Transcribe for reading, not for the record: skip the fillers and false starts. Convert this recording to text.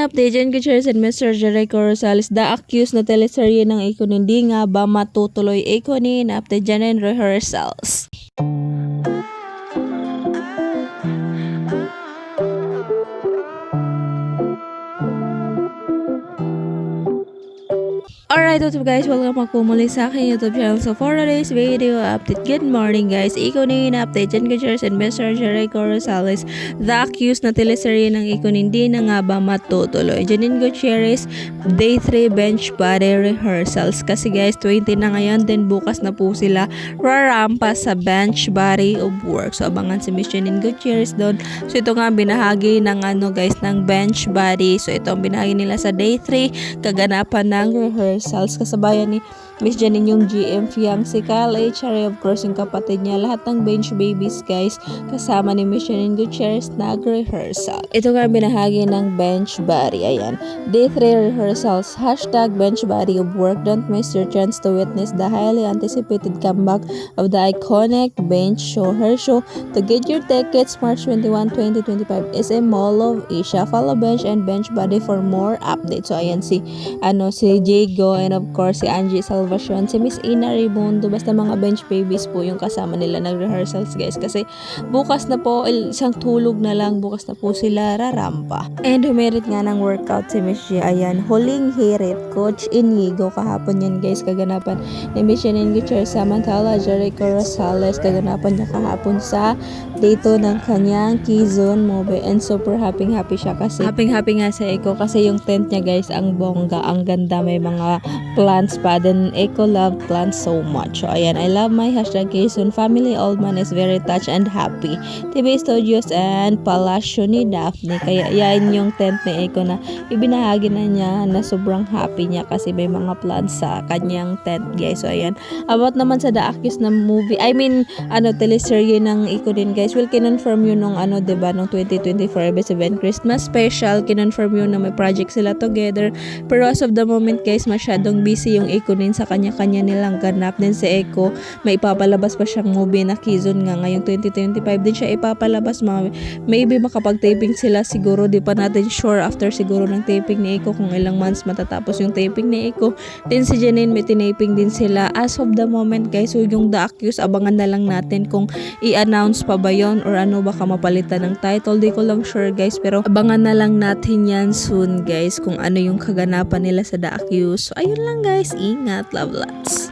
update dyan ko and Mr. Jericho Rosales, the accused na teleserye ng Iko hindi nga ba matutuloy Iko ni update dyan and rehearsals. Alright, what's up guys? Welcome back po muli sa aking YouTube channel. So for today's video update, good morning guys. Iko ni update dyan ko and Mr. Jericho Rosales, the accused na teleserye ng Iko hindi na nga ba matutuloy. Janin ko Cherries, day 3 bench body rehearsals. Kasi guys, 20 na ngayon, then bukas na po sila rarampa sa bench body of work. So abangan si Miss Janin Gutierrez doon. So ito nga binahagi ng guys, ng bench body. So ito ang binahagi nila sa day 3, kaganapan ng rehearsals kasabayan ni Miss Janine yung GM fiancé Kyle H. Of course yung kapatid niya, lahat ng bench babies guys kasama ni Miss Janine Gutierrez nag-rehearsal. Ito nga binahagi ng bench body. Ayan, day 3 rehearsals, hashtag bench body of work. Don't miss your chance to witness the highly anticipated comeback of the iconic bench show. Her show to get your tickets March 21, 2025 is a Mall of Asia. Follow bench and bench body for more updates. So ayan si Jago and of course si Angie Salvacion, si Miss Ina Ribondo, basta mga bench babies po yung kasama nila nag-rehearsals guys kasi bukas na po, isang tulog na lang, bukas na po sila rarampa. And humirit nga ng workout si Miss G. Ayan, huling hirit, Coach Inigo kahapon yan guys, kaganapan ni Miss Janine Gutierrez. Samantala Jericho Rosales, kaganapan niya kahapon sa dito ng kanyang Kizon movie and super happy siya kasi happy nga sa Eko kasi yung tent niya guys ang bongga, ang ganda, may mga plants pa, then Eko love plants so much. So ayan, I love my hashtag Kizon family. Old man is very touched and happy. TV Studios and Palacio ni Daphne, kaya yan yung tent ni Eko na ibinahagi na niya na sobrang happy niya kasi may mga plants sa kanyang tent guys. So ayan, about naman sa The Accused na movie, I mean teleserye ng Eko din guys, will kinonfirm yun nung diba nung 2024 event Christmas special, kinonfirm yun na may project sila together, pero as of the moment guys masyadong busy yung Eko din sa kanya-kanya nilang ganap. Din si Eko may ipapalabas pa siyang movie na Kizon nga ngayong 2025 din siya ipapalabas, maybe makapag-taping sila siguro, di pa natin sure after siguro ng taping ni Eko kung ilang months matatapos yung taping ni Eko. Din si Janine may tinaping din sila as of the moment guys. So yung The Accused, abangan na lang natin kung i-announce pa ba yon or baka mapalitan ng title, di ko lang sure guys, pero abangan na lang natin yan soon guys kung ano yung kaganapan nila sa The Accused. So ayun lang guys, ingat, love lots.